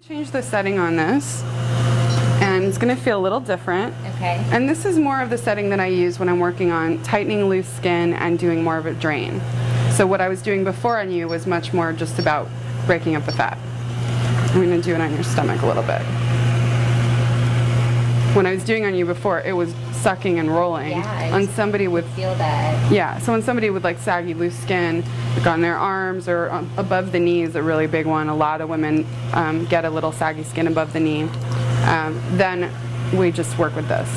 Change the setting on this, and it's going to feel a little different. Okay. And this is more of the setting that I use when I'm working on tightening loose skin and doing more of a drain. So what I was doing before on you was much more just about breaking up the fat. I'm going to do it on your stomach a little bit. When I was doing on you before, it was sucking and rolling. Yeah, on somebody with feel that. Yeah, so on somebody with like saggy loose skin, like on their arms or above the knee is a really big one. A lot of women get a little saggy skin above the knee. Then we just work with this.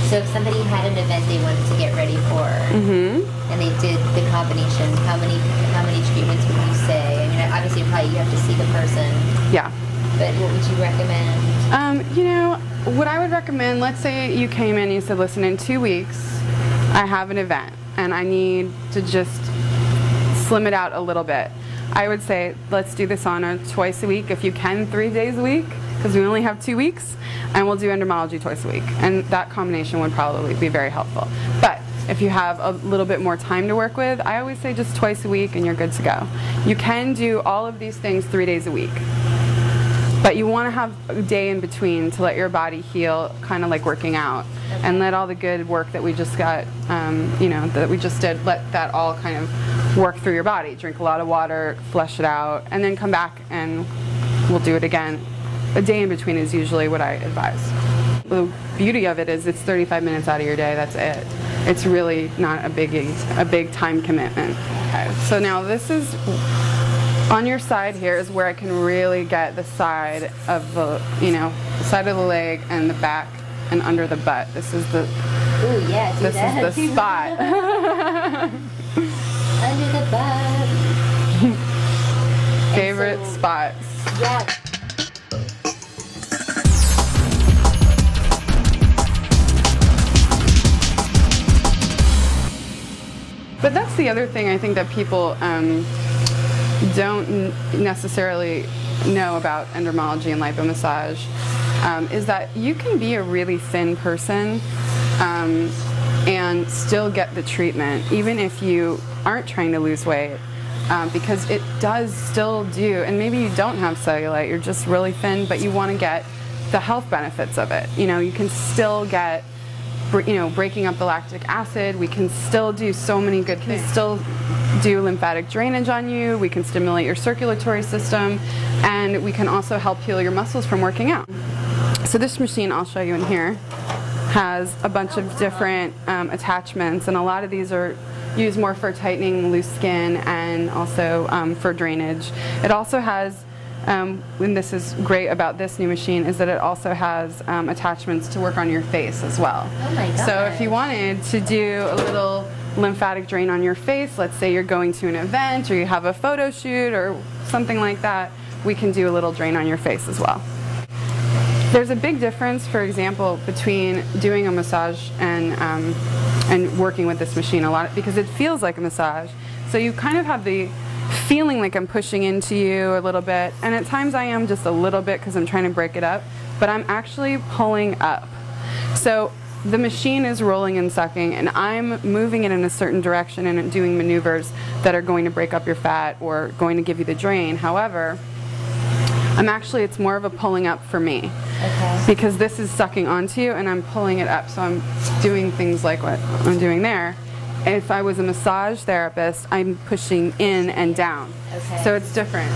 So if somebody had an event they wanted to get ready for, and they did the combination, how many treatments would you say? I mean, obviously probably you have to see the person. Yeah. But what would you recommend? You know, what I would recommend, let's say you came in and you said, listen, in 2 weeks I have an event and I need to just slim it out a little bit. I would say let's do the sauna twice a week, if you can 3 days a week, because we only have 2 weeks, and we'll do endermology twice a week, and that combination would probably be very helpful. But if you have a little bit more time to work with, I always say just twice a week and you're good to go. You can do all of these things 3 days a week, but you want to have a day in between to let your body heal, kind of like working out, and let all the good work that we just got, you know, that we just did, let that all kind of work through your body. Drink a lot of water, flush it out, and then come back and we'll do it again. A day in between is usually what I advise. The beauty of it is it's 35 minutes out of your day, that's it. It's really not a big time commitment. Okay, so now this is, on your side here is where I can really get the side of the, you know, the side of the leg and the back and under the butt. This is the, ooh, yeah, this is the spot. Under the butt. Favorite spots. Yeah. But that's the other thing I think that people don't necessarily know about endermology and lipomassage, is that you can be a really thin person and still get the treatment, even if you aren't trying to lose weight, because it does still do, and maybe you don't have cellulite, you're just really thin, but you want to get the health benefits of it. You know, you can still get, you know, breaking up the lactic acid. We can still do so many good things. Still do lymphatic drainage on you. We can stimulate your circulatory system, and we can also help heal your muscles from working out. So this machine, I'll show you in here, has a bunch of different attachments, and a lot of these are used more for tightening loose skin and also for drainage. It also has, and this is great about this new machine, is that it also has attachments to work on your face as well. Oh my God. So if you wanted to do a little lymphatic drain on your face, let's say you're going to an event or you have a photo shoot or something like that, we can do a little drain on your face as well. There's a big difference, for example, between doing a massage and working with this machine a lot, because it feels like a massage. So you kind of have the feeling like I'm pushing into you a little bit, and at times I am just a little bit because I'm trying to break it up, but I'm actually pulling up. So the machine is rolling and sucking, and I'm moving it in a certain direction and doing maneuvers that are going to break up your fat or going to give you the drain. However, it's more of a pulling up for me. Okay. Because this is sucking onto you and I'm pulling it up, so I'm doing things like what I'm doing there. If I was a massage therapist, I'm pushing in and down. Okay. So it's different.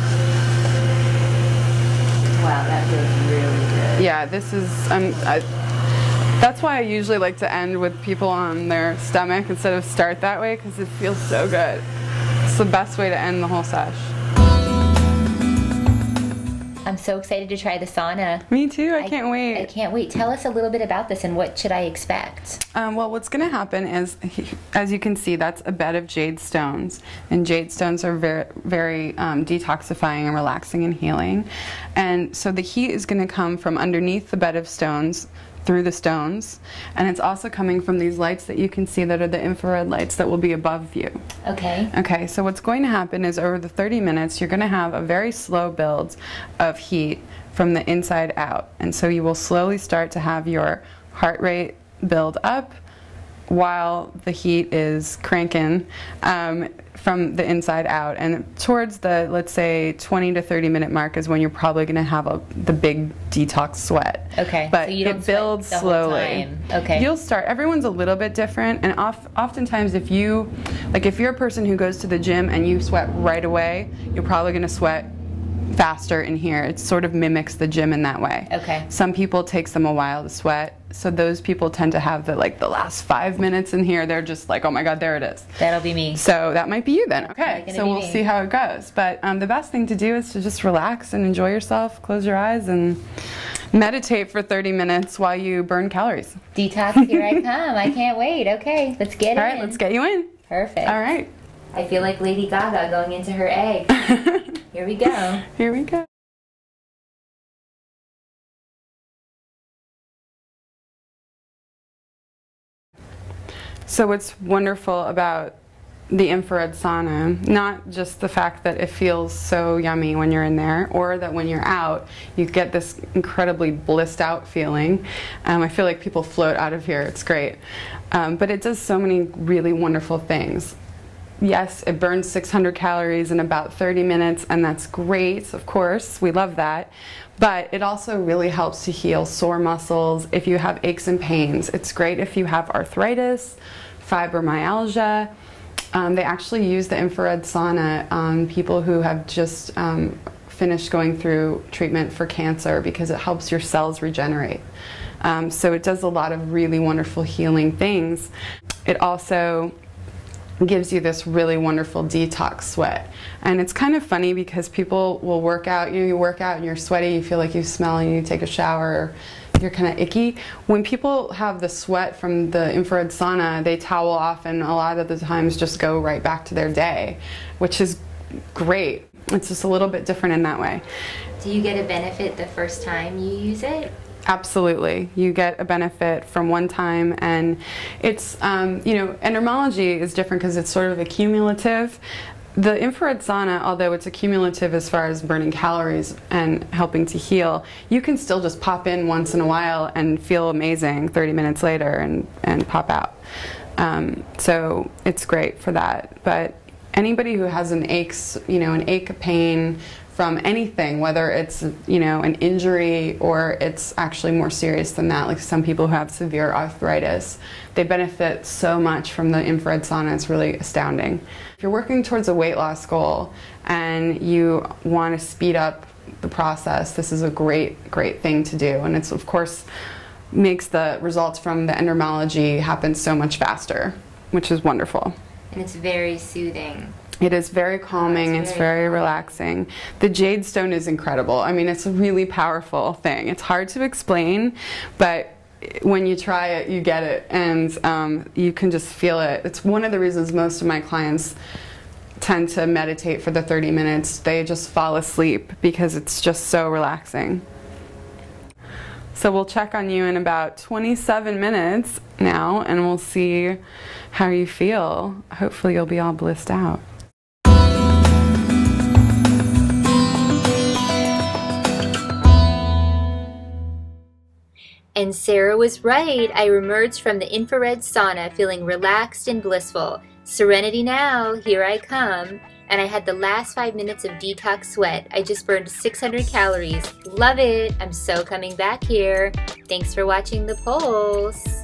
Wow, that feels really good. Yeah, this is, that's why I usually like to end with people on their stomach instead of start that way, because it feels so good. It's the best way to end the whole sesh. I'm so excited to try the sauna. Me too, I can't wait. I can't wait. Tell us a little bit about this and what should I expect? Well, what's going to happen is, as you can see, that's a bed of jade stones. And jade stones are very, very detoxifying and relaxing and healing. And so the heat is going to come from underneath the bed of stones, through the stones, and it's also coming from these lights that you can see that are the infrared lights that will be above you. Okay. Okay, so what's going to happen is over the 30 minutes you're going to have a very slow build of heat from the inside out, and so you will slowly start to have your heart rate build up, while the heat is cranking from the inside out, and towards the, let's say, 20 to 30 minute mark is when you're probably going to have the big detox sweat. Okay. But so you don't it builds sweat the whole slowly. time. Okay. You'll start. Everyone's a little bit different, and oftentimes if you're a person who goes to the gym and you sweat right away, you're probably going to sweat faster in here. It sort of mimics the gym in that way. Okay. Some people it takes them a while to sweat, so those people tend to have the last 5 minutes in here, they're just like, oh my god, there it is. That'll be me. So that might be you then. Okay, so we'll see how it goes. But the best thing to do is to just relax and enjoy yourself, close your eyes, and meditate for 30 minutes while you burn calories. Detox, here I come. I can't wait. Okay, let's get in. All right, let's get you in. Perfect. All right. I feel like Lady Gaga going into her egg. Here we go. Here we go. So what's wonderful about the infrared sauna, not just the fact that it feels so yummy when you're in there, or that when you're out you get this incredibly blissed out feeling. I feel like people float out of here. It's great. But it does so many really wonderful things. Yes, it burns 600 calories in about 30 minutes, and that's great, of course, we love that. But it also really helps to heal sore muscles if you have aches and pains. It's great if you have arthritis, fibromyalgia. They actually use the infrared sauna on people who have just finished going through treatment for cancer because it helps your cells regenerate. So it does a lot of really wonderful healing things. It also gives you this really wonderful detox sweat. And it's kind of funny because people will work out, you work out and you're sweaty, you feel like you smell, and you take a shower, you're kind of icky. When people have the sweat from the infrared sauna, they towel off and a lot of the times just go right back to their day, which is great. It's just a little bit different in that way. Do you get a benefit the first time you use it? Absolutely. You get a benefit from one time, and it's, endermologie is different because it's sort of accumulative. The infrared sauna, although it's accumulative as far as burning calories and helping to heal, you can still just pop in once in a while and feel amazing 30 minutes later and pop out. So it's great for that. But anybody who has an ache, a pain from anything, whether it's an injury or it's actually more serious than that, like some people who have severe arthritis, they benefit so much from the infrared sauna. It's really astounding. If you're working towards a weight loss goal and you want to speed up the process, this is a great thing to do, and it's of course makes the results from the endermologie happen so much faster, which is wonderful. And it's very soothing. It is very calming, it's very relaxing. The Jade stone is incredible. I mean, it's a really powerful thing. It's hard to explain, but when you try it, you get it, and you can just feel it. It's one of the reasons most of my clients tend to meditate for the 30 minutes. They just fall asleep because it's just so relaxing. So we'll check on you in about 27 minutes now, and we'll see how you feel. Hopefully you'll be all blissed out. And Sarah was right. I emerged from the infrared sauna feeling relaxed and blissful. Serenity now, here I come. And I had the last 5 minutes of detox sweat. I just burned 600 calories. Love it. I'm so coming back here. Thanks for watching The Pulse.